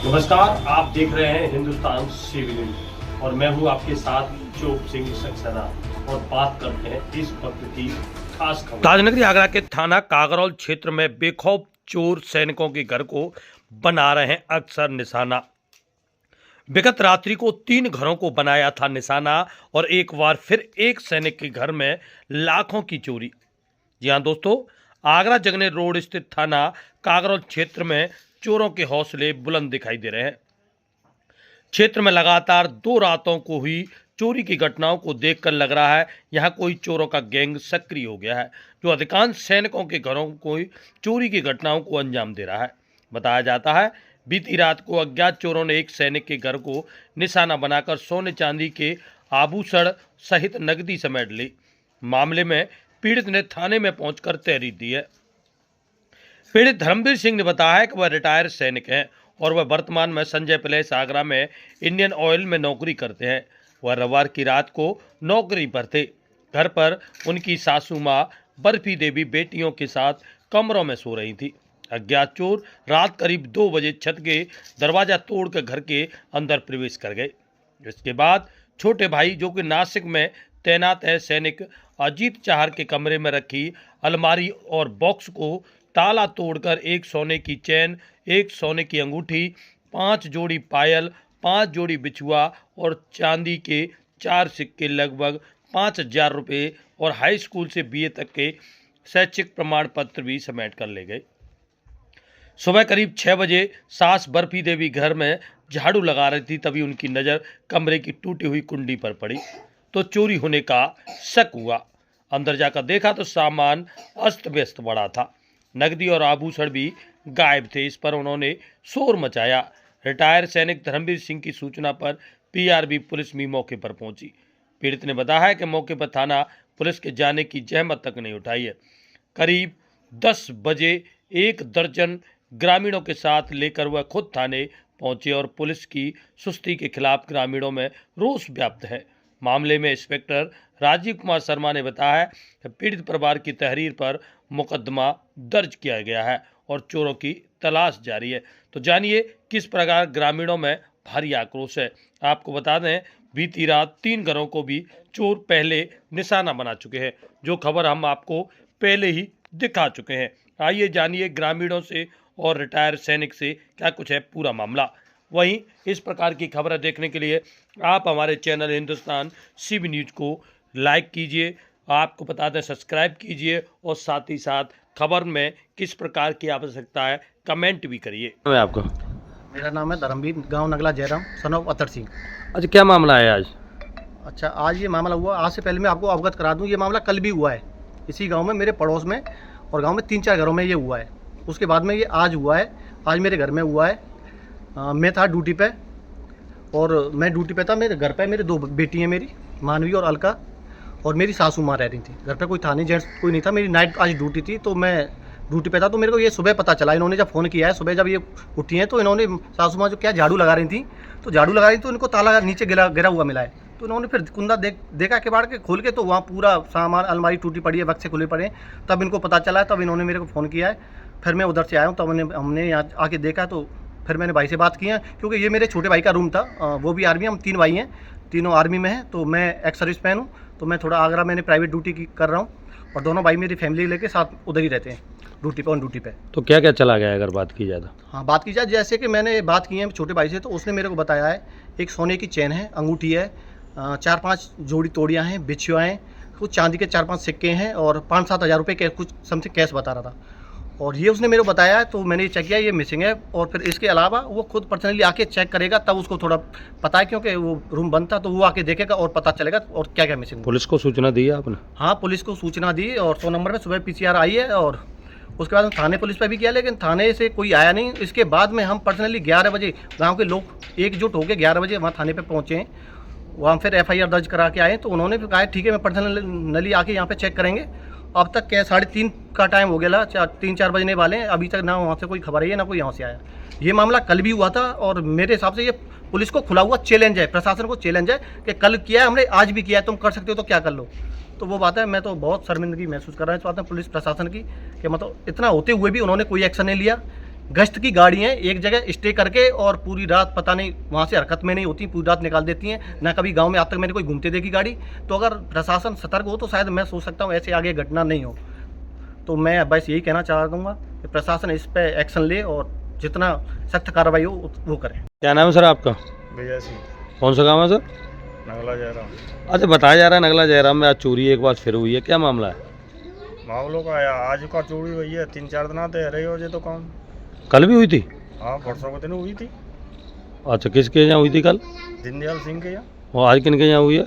नमस्कार, आप देख रहे हैं हिंदुस्तान सीवी न्यूज और मैं हूं आपके साथ चोप सिंह सक्सेना और बात करते हैं इस वक्त की खास खबर। ताजनगरी आगरा के थाना कागरौल क्षेत्र में बेखौफ चोर सैनिकों के घर को बना रहे हैं अक्सर निशाना। विगत रात्रि को 3 घरों को बनाया था निशाना और एक बार फिर एक सैनिक के घर में लाखों की चोरी। जी हां दोस्तों, आगरा जगने रोड स्थित थाना कागरौल क्षेत्र में चोरों के हौसले बुलंद दिखाई दे रहे हैं। क्षेत्र में लगातार 2 रातों को हुई चोरी की घटनाओं को देखकर लग रहा है यहां कोई चोरों का गैंग सक्रिय हो गया है, जो अधिकांश सैनिकों के घरों को चोरी की घटनाओं को अंजाम दे रहा है। बताया जाता है बीती रात को अज्ञात चोरों ने एक सैनिक के घर को निशाना बनाकर सोने चांदी के आभूषण सहित नकदी समेट ली। मामले में पीड़ित ने थाने में पहुंचकर तहरीर दी है। पीड़ित धर्मवीर सिंह ने बताया कि वह रिटायर्ड सैनिक हैं और वह वर्तमान में संजय पैलेस आगरा में इंडियन ऑयल में नौकरी करते हैं। वह रविवार की रात को नौकरी पर थे। घर पर उनकी सासू मां बर्फी देवी बेटियों के साथ कमरों में सो रही थी। अज्ञात चोर रात करीब 2 बजे छत के दरवाजा तोड़कर घर के अंदर प्रवेश कर गए। इसके बाद छोटे भाई, जो कि नासिक में तैनात है, सैनिक अजीत चाहर के कमरे में रखी अलमारी और बॉक्स को ताला तोड़कर एक सोने की चैन, एक सोने की अंगूठी, 5 जोड़ी पायल, 5 जोड़ी बिछुआ और चांदी के 4 सिक्के लगभग 5,000 रुपये और हाई स्कूल से बीए तक के शैक्षिक प्रमाण पत्र भी समेट कर ले गए। सुबह करीब 6 बजे सास बर्फी देवी घर में झाड़ू लगा रही थी, तभी उनकी नज़र कमरे की टूटी हुई कुंडी पर पड़ी तो चोरी होने का शक हुआ। अंदर जाकर देखा तो सामान अस्त व्यस्त पड़ा था। नकदी और आभूषण भी गायब थे। इस पर उन्होंने शोर मचाया। रिटायर सैनिक धर्मवीर सिंह की सूचना पर पीआरबी पुलिस भी मौके पर पहुंची। पीड़ित ने बताया कि मौके पर थाना पुलिस के जाने की जहमत तक नहीं उठाई है। करीब 10 बजे 1 दर्जन ग्रामीणों के साथ लेकर वह खुद थाने पहुंचे और पुलिस की सुस्ती के खिलाफ ग्रामीणों में रोष व्याप्त है। मामले में इंस्पेक्टर राजीव कुमार शर्मा ने बताया कि पीड़ित परिवार की तहरीर पर मुकदमा दर्ज किया गया है और चोरों की तलाश जारी है। तो जानिए किस प्रकार ग्रामीणों में भारी आक्रोश है। आपको बता दें, बीती रात 3 घरों को भी चोर पहले निशाना बना चुके हैं, जो खबर हम आपको पहले ही दिखा चुके हैं। आइए जानिए ग्रामीणों से और रिटायर सैनिक से क्या कुछ है पूरा मामला। वहीं इस प्रकार की खबरें देखने के लिए आप हमारे चैनल हिंदुस्तान सीवी न्यूज को लाइक कीजिए, आपको बता दें सब्सक्राइब कीजिए और साथ ही साथ खबर में किस प्रकार की आवश्यकता है कमेंट भी करिए। मैं आपको मेरा नाम है धर्मवीर, गांव नगला जयराम, सन ऑफ अतर सिंह। अच्छा, क्या मामला है आज? अच्छा, आज ये मामला हुआ। आज से पहले मैं आपको अवगत करा दूं, ये मामला कल भी हुआ है इसी गांव में, मेरे पड़ोस में, और गांव में 3-4 घरों में ये हुआ है। उसके बाद में ये आज हुआ है। आज मेरे घर में हुआ है। मैं था ड्यूटी पे और मैं ड्यूटी पे था। मेरे घर पे मेरी 2 बेटी हैं, मेरी मानवी और अलका, और मेरी सासू माँ रह रही थी। घर पे कोई था नहीं, जेंट्स कोई नहीं था। मेरी नाइट आज ड्यूटी थी तो मैं ड्यूटी पे था। तो मेरे को ये सुबह पता चला, इन्होंने जब फ़ोन किया है सुबह, जब ये उठी हैं तो इन्होंने सासू माँ जो क्या झाड़ू लगा रही थी, तो झाड़ू लगा रही थी तो इनको ताला नीचे गिरा हुआ मिला है। तो इन्होंने फिर कुंदा देखा के बाड़ के खोल के, तो वहाँ पूरा सामान, अलमारी टूटी पड़ी है, बक्से खुले पड़े हैं। तब इनको पता चला है, तब इन्होंने मेरे को फ़ोन किया है। फिर मैं उधर से आया हूँ, तब हमने यहाँ आके देखा, तो फिर मैंने भाई से बात की है, क्योंकि ये मेरे छोटे भाई का रूम था। वो भी आर्मी, हम 3 भाई हैं, तीनों आर्मी में हैं। तो मैं एक्स सर्विस मैन हूँ, तो मैं थोड़ा आगरा मैंने प्राइवेट ड्यूटी कर रहा हूँ, और दोनों भाई मेरी फैमिली लेके साथ उधर ही रहते हैं ड्यूटी पे, ऑन ड्यूटी पे। तो क्या क्या चला गया अगर बात की जाए तो? हाँ, बात की जाए, जैसे कि मैंने बात की है छोटे भाई से, तो उसने मेरे को बताया है एक सोने की चैन है, अंगूठी है, 4-5 जोड़ी तोड़ियाँ हैं, बिछुआ हैं, कुछ चांदी के 4-5 सिक्के हैं और 5-7 हज़ार रुपये के कुछ समथिंग कैश बता रहा था। और ये उसने मेरे को बताया है, तो मैंने ये चेक किया, ये मिसिंग है। और फिर इसके अलावा वो खुद पर्सनली आके चेक करेगा, तब उसको थोड़ा पता है, क्योंकि वो रूम बंद था, तो वो आके देखेगा और पता चलेगा और क्या क्या मिसिंग। पुलिस को सूचना दी है आपने? हाँ, पुलिस को सूचना दी और 100 नंबर पे सुबह PCR आई है, और उसके बाद हम थाने पुलिस पे भी किया, लेकिन थाने से कोई आया नहीं। इसके बाद में हम पर्सनली 11 बजे गाँव के लोग एकजुट होकर 11 बजे वहाँ थाने पर पहुँचे हैं। वहाँ फिर FIR दर्ज करा के आए, तो उन्होंने भी कहा ठीक है, मैं पर्सनली आके यहाँ पे चेक करेंगे। अब तक क्या 3:30 का टाइम हो गया, 3-4 बजने वाले हैं, अभी तक ना वहाँ से कोई खबर आई है, ना कोई यहाँ से आया। ये मामला कल भी हुआ था, और मेरे हिसाब से ये पुलिस को खुला हुआ चैलेंज है, प्रशासन को चैलेंज है कि कल किया है हमने, आज भी किया है, तुम कर सकते हो तो क्या कर लो। तो वो बात है, मैं तो बहुत शर्मिंदगी महसूस कर रहा हूँ इस बात में पुलिस प्रशासन की, कि मतलब इतना होते हुए भी उन्होंने कोई एक्शन नहीं लिया। गश्त की गाड़ी हैं, एक जगह स्टे करके और पूरी रात पता नहीं वहाँ से हरकत में नहीं होती, पूरी रात निकाल देती हैं। ना कभी गांव में आज तक मैंने कोई घूमते देखी गाड़ी। तो अगर प्रशासन सतर्क हो तो शायद मैं सोच सकता हूँ ऐसे आगे घटना नहीं हो। तो मैं बस यही कहना चाह दूँगा कि प्रशासन इस पर एक्शन ले और जितना सख्त कार्रवाई हो वो करें। क्या नाम है सर आपका? भैया सिंह, कौन सा गाँव है सर? नगला जयराम। अच्छा, बताया जा रहा है नगला जयराम में आज चोरी एक बार फिर हुई है, क्या मामला है? मामलों का आज का चोरी हुई है, 3-4 दिन आते रहे हो जे तो काम। कल भी हुई थी? हाँ, परसों के दिन हुई थी। अच्छा, किसके यहाँ हुई थी कल? दीनदयाल सिंह के यहाँ। और आज किन के यहाँ हुई है?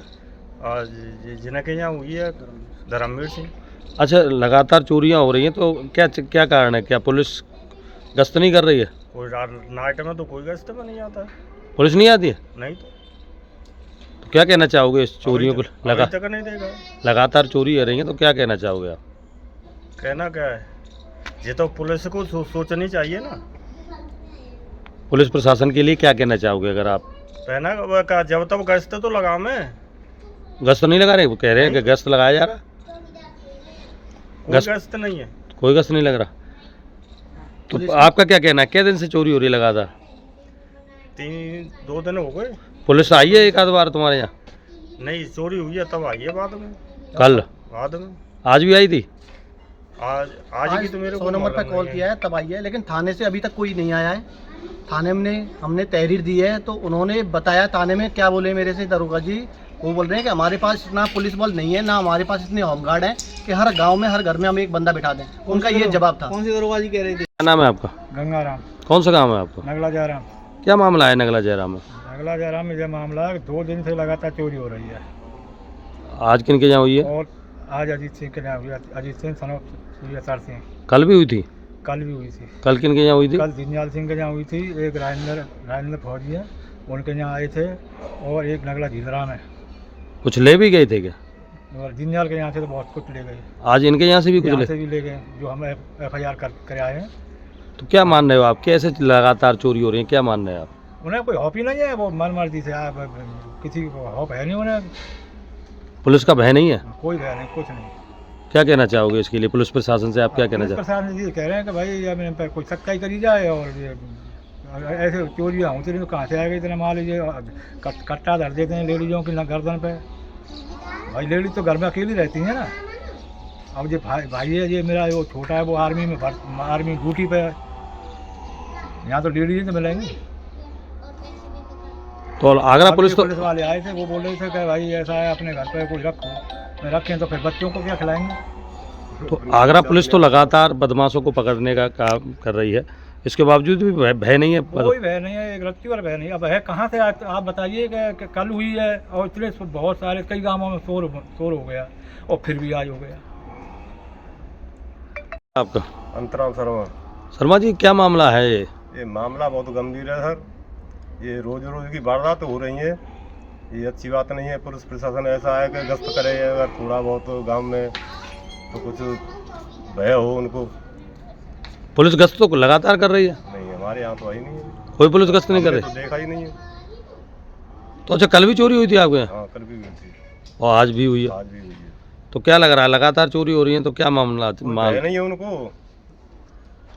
आज जिन्हें के यहाँ हुई है धर्मवीर सिंह। अच्छा, लगातार चोरियाँ हो रही हैं तो क्या कारण है? क्या पुलिस गश्त नहीं कर रही है? कोई नाइट में तो कोई गश्त में नहीं आता है। पुलिस नहीं आती है? नहीं तो क्या कहना चाहोगे इस चोरियों को? अभी तक नहीं देगा। लगातार चोरी हो रही है तो क्या कहना चाहोगे आप? कहना क्या है, ये तो पुलिस को सोचनी चाहिए ना। पुलिस प्रशासन के लिए क्या कहना चाहोगे अगर आप? कहना जब तक गश्त तो लगा में गश्त नहीं लगा रहे? वो कह रहे हैं कि गश्त लगाया जा रहा। कोई गश्त नहीं है। कोई गश्त नहीं लग रहा तो आपका क्या कहना है? क्या दिन से चोरी हो रही है लगातार? 2 दिन हो गए। पुलिस आई है एक आध बार तुम्हारे यहाँ? नहीं, चोरी हुई है तब आई है बाद में। कल? बाद में। आज भी आई थी? आज की तो मेरे को 100 नंबर पर कॉल किया है तब आई है, लेकिन थाने से अभी तक कोई नहीं आया है। थाने में हमने तहरीर दी है तो उन्होंने बताया, थाने में क्या बोले मेरे से दरोगा जी, वो बोल रहे हैं कि हमारे पास इतना पुलिस बल नहीं है, ना हमारे पास इतने होमगार्ड हैं कि हर गांव में हर घर में हम एक बंदा बिठा दें। उनका ये जवाब था। कौन सी दरोगा जी कह रहे थे? क्या नाम है आपका? गंगाराम। कौन सा गाँव है आपका? नगला जयराम। क्या मामला है नगला जयराम में? नगला जयराम में यह मामला है, 2 दिन से लगातार चोरी हो रही है। आज किन के यहाँ हुई है? और आज अजीत सिंह के यहाँ हुई है। अजीत सिंह सर सिंह। कल भी हुई थी? कल भी हुई थी। कल किन के यहाँ हुई थी? कल दीनदयाल सिंह के यहाँ हुई थी। एक राजेंद्र फौजी है, उनके यहाँ आए थे। और एक नगला झीलराम है। कुछ ले भी गए थे क्या? और दीनदयाल के यहाँ से तो बहुत कुछ ले गए। आज इनके यहाँ से भी कुछ यहाँ से भी ले गए, जो हम FIR कर आए हैं। तो क्या मान रहे हो आप? कैसे लगातार चोरी हो रही है, क्या मान रहे हैं आप? उन्हें कोई हॉप ही नहीं है, वो मन मर्जी से किसी को हॉप है नहीं उन्हें। पुलिस का भय नहीं है? कोई भय नहीं, कुछ नहीं। क्या कहना चाहोगे इसके लिए? पुलिस प्रशासन से आप क्या कहना चाहोगे? प्रशासन जी कह रहे हैं कि भाई ये मेरे पे कोई सख्ताई करी जाए। और ये ऐसे चोरियाँ होती रही तो कहाँ से आएगा इतना माल? ये कट्टा धर देते हैं लेडीजों की गर्दन पे। भाई लेडीज तो घर में अकेली रहती हैं ना। अब ये भाई है, ये मेरा वो छोटा है, वो आर्मी ड्यूटी पे है। यहाँ तो लेडीज तो मिलेंगी। तो आगरा पुलिस वाले आए थे, वो बोल रहे थे कि भाई ऐसा है अपने घर पे कोई रखो, मैं रखें तो फिर बच्चों को क्या खिलाएंगे। तो आगरा पुलिस तो लगातार बदमाशों को पकड़ने का काम कर रही है, इसके बावजूद भी भय नहीं है? कोई भय नहीं है, एक रत्ती वाला भय नहीं। अब है कहाँ से? आप बताइए कि कल हुई है और इतने बहुत सारे कई गाँवों में शोर हो गया और फिर भी आज हो गया। आपका? अंतराम शर्मा जी, क्या मामला है ये मामला बहुत गंभीर है सर। ये रोज रोज की वारदात हो रही है, ये अच्छी बात नहीं है। पुलिस प्रशासन ऐसा है कि गश्त करे अगर थोड़ा बहुत गांव में तो कुछ भय हो उनको। पुलिस गश्त तो लगातार कर रही है? नहीं, हमारे यहाँ तो आई नहीं है। कोई पुलिस गश्त नहीं कर रही? तो देखा ही नहीं है। तो अच्छा, कल भी चोरी हुई थी आपके यहाँ? हाँ, कल भी हुई थी और आज भी हुई है? आज भी हुई है। तो क्या लग रहा है लगातार चोरी हो रही है तो क्या मामला भय नहीं है उनको।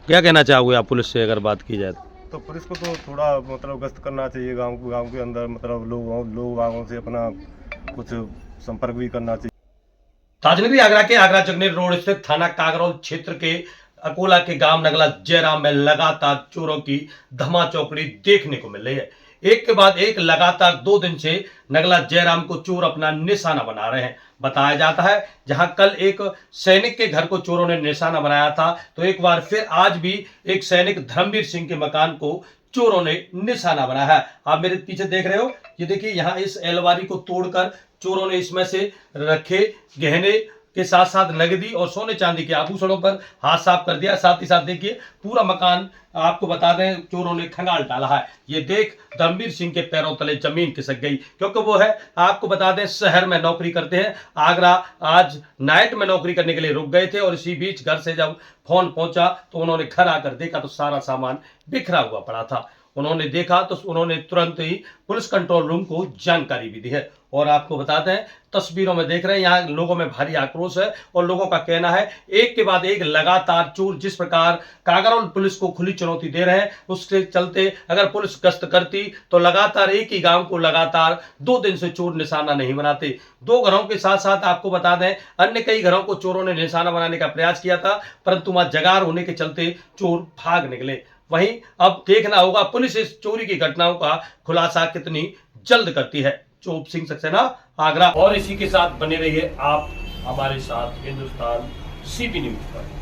क्या कहना चाहोगे आप पुलिस से अगर बात की जाए तो पुलिस को तो थोड़ा मतलब गश्त करना चाहिए गांव के अंदर, मतलब लोगों से अपना कुछ संपर्क भी करना चाहिए। ताजनगरी आगरा के आगरा जगनेर रोड स्थित थाना कागरौल क्षेत्र के अकोला के गांव नगला जयराम में लगातार चोरों की धमाचौकड़ी देखने को मिल रही है। एक के बाद एक लगातार 2 दिन से नगला जयराम को चोर अपना निशाना बना रहे हैं। बताया जाता है जहां कल एक सैनिक के घर को चोरों ने निशाना बनाया था, तो एक बार फिर आज भी एक सैनिक धर्मवीर सिंह के मकान को चोरों ने निशाना बनाया है। आप मेरे पीछे देख रहे हो, ये देखिए यहाँ इस अलमारी को तोड़कर चोरों ने इसमें से रखे गहने के साथ साथ नगदी और सोने चांदी के आभूषणों पर हाथ साफ कर दिया। साथ ही साथ देखिए पूरा मकान आपको बता दें चोरों ने खंगाल डाला है। ये देख धर्मवीर सिंह के पैरों तले जमीन खिसक गई, क्योंकि वो है आपको बता दें शहर में नौकरी करते हैं। आगरा आज नाइट में नौकरी करने के लिए रुक गए थे और इसी बीच घर से जब फोन पहुंचा तो उन्होंने घर आकर देखा तो सारा सामान बिखरा हुआ पड़ा था। उन्होंने देखा तो उन्होंने तुरंत ही पुलिस कंट्रोल रूम को जानकारी भी दी है। और आपको बताते हैं, तस्वीरों में देख रहे हैं, यहाँ लोगों में भारी आक्रोश है और लोगों का कहना है एक के बाद एक लगातार चोर जिस प्रकार कागरौल पुलिस को खुली चुनौती दे रहे हैं, उसके चलते अगर पुलिस गश्त करती तो लगातार एक ही गांव को लगातार 2 दिन से चोर निशाना नहीं बनाते। 2 घरों के साथ साथ आपको बता दें, अन्य कई घरों को चोरों ने निशाना बनाने का प्रयास किया था, परंतु वहां जगार होने के चलते चोर भाग निकले। वहीं अब देखना होगा पुलिस इस चोरी की घटनाओं का खुलासा कितनी जल्द करती है। चोप सिंह सक्सेना, आगरा। और इसी के साथ बने रहिए आप हमारे साथ हिंदुस्तान CP न्यूज पर।